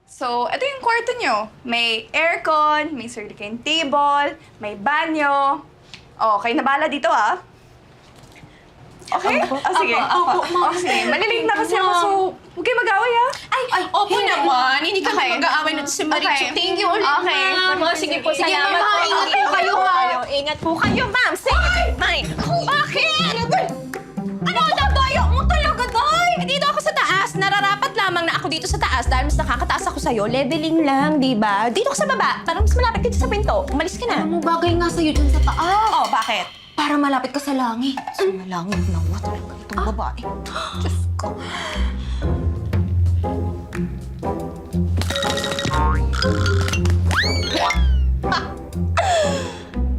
So, ito yung kwarto nyo. May aircon, may silicone table, may banyo. Oh, kayo na bahala dito, ah. Okay? Sige. Ma'am. Sige. Malilate na kasi ako, so huwag kayo mag-away, ah. Ay, opo naman. Hindi kami Okay. mag-aaway na si Marichu. Okay. Thank you ulit, Okay. ma'am. Sige po, Sige, salamat ma'am. po. Ingat po kayo, ha. Ingat po kayo, ma'am. Sige, ma'am. Bakit? Ano, dadayo mo talaga, Day? Dito ako sa taas. Nararapat lamang na ako dito sa taas dahil mas nakakataas ako sa'yo. Leveling lang, di ba? Dito ka sa baba. Para mas malapit ka sa pinto. Umalis ka na. Alam mo, bagay nga sa'yo dyan sa taas. Oh, bakit? Para malapit ka sa langit. Sa langit na wa talaga itong babae. Diyos ko.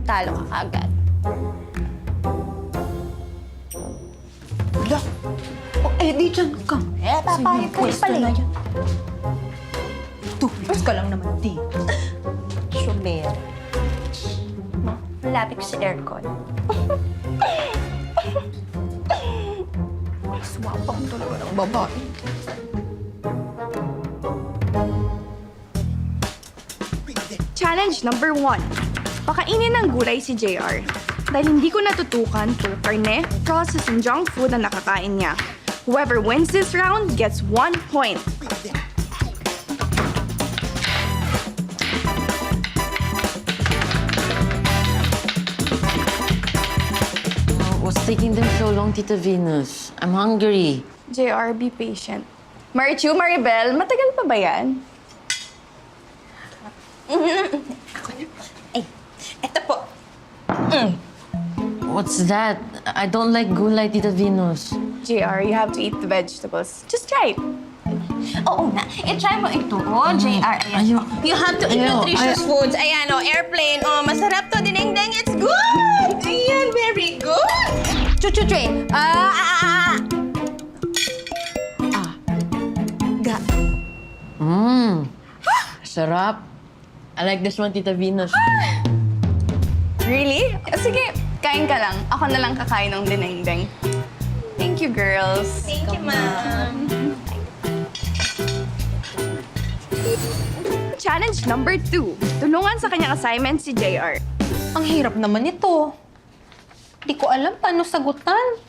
Talo ka agad. Wala. O, di dyan ka. Papayag ka pala eh. Tulos ka lang naman, di. Sumer. Malapit ka sa aircon. Swapang talaga ng babae. Challenge number 1. Pakainin ng gulay si JR. Dahil hindi ko natutukan kung karne, processed and junk food ang nakakain niya. Whoever wins this round gets 1 point. What's taking them so long, Tita Venus? I'm hungry. JR, be patient. Marichu, Maribel, matagal pa ba yan? Eto po. What's that? I don't like gulay, Tita Venus. JR, you have to eat the vegetables. Just try it. Oo nga. I-try mo ito, JR. Ayan. Ayaw. You have to eat Ayaw. nutritious foods. Ayan, airplane. Masarap to. Dineng-deng. It's good! Ayan, very good! Chuchuchwe. Ga. Sarap. I like this one, Tita Venus. Really? Sige, kain ka lang. Ako na lang kakain ng dinengdeng. Thank you, girls. Thank you, ma'am. Challenge number 2. Tulungan sa kanyang assignment si JR. Ang hirap naman ito. Di ko alam paano sagutan.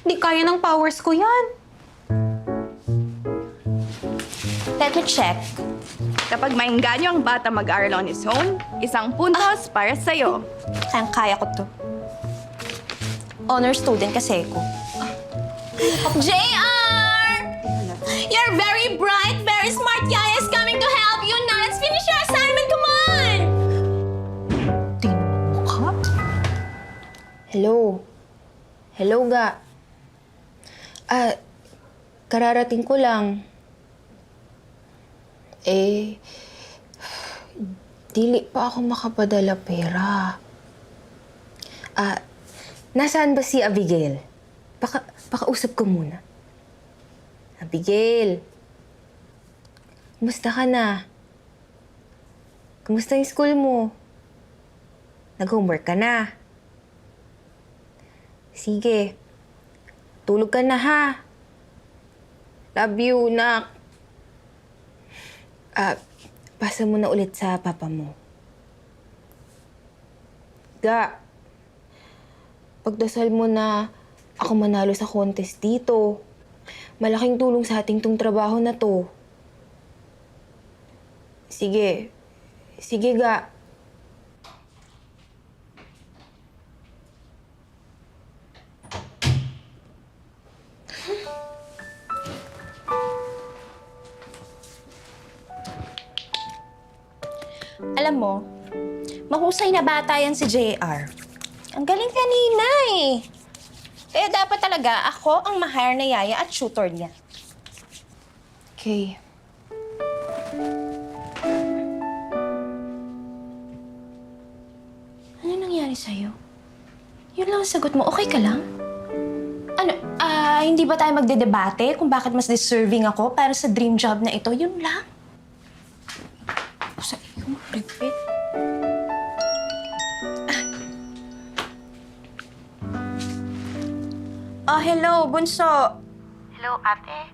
Di kaya ng powers ko yan. Let me check. Kapag maingganyo ang bata mag-aral on his own, 1 puntos para sa'yo. Kaya ko to. Honor student kasi ako. JR! You're very bright, very smart. Yaya is coming to help you now. Let's finish your assignment. Come on! Di naman mukha. Hello? Hello, Ga. Kararating ko lang. Dili pa ako makapadala pera. Nasaan ba si Abigail? Pakausap ko muna. Abigail. Kumusta ka na? Kumusta yung school mo? Nag-homework ka na? Sige. Tulog ka na, ha? Love you, nak. Pasa mo na ulit sa papa mo. Ga, pagdasal mo na ako manalo sa contest dito. Malaking tulong sa ating tong trabaho na to. Sige. Sige, Ga. Alam mo, mahusay na bata yan si JR. Ang galing kanina eh. Kaya dapat talaga ako ang ma-hire na yaya at tutor niya. Okay. Ano nangyari sa'yo? Yun lang ang sagot mo. Okay ka lang? Ano, hindi ba tayo magdedebate kung bakit mas deserving ako para sa dream job na ito? Yun lang. Sa iyong repeat. Hello, Bunso. Hello, ate.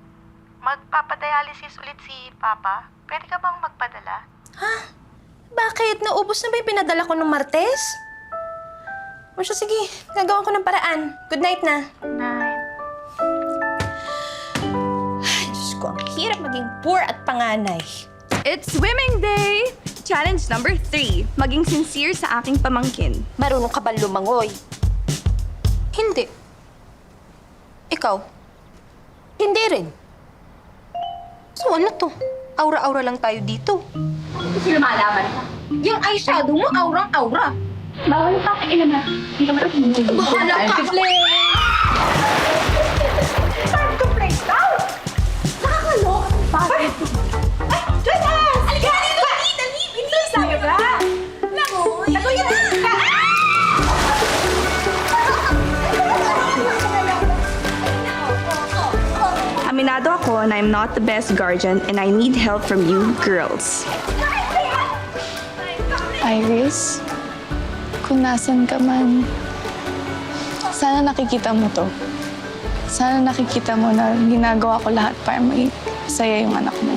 Magpapadialysis ulit si Papa. Pwede ka bang magpadala? Bakit? Naubos na ba yung pinadala ko nung Martes? O siya, sige. Gagawan ko ng paraan. Good night na. Night. Ay, Diyos ko, ang hirap maging poor at panganay. It's swimming day! Challenge number 3. Maging sincere sa aking pamangkin. Marunong ka ba lumangoy? Hindi. Ikaw? Hindi rin. So ano to? Aura-aura lang tayo dito. Lumalaban ka. Yung eyeshadow mo, aurang-aura. Bawal pa kayo na. Hindi ka marunong. Bahala ka! Time to play out! Nakakaloka ng bakit. Ay! Joyce! Halika! Dali! Dali! Bilis! Sabi ba? Langoy! Langoy na! Aminado ako na I'm not the best guardian and I need help from you girls. Iris, kung nasan ka man, sana nakikita mo to. Sana nakikita mo na ginagawa ko lahat para masaya yung anak mo.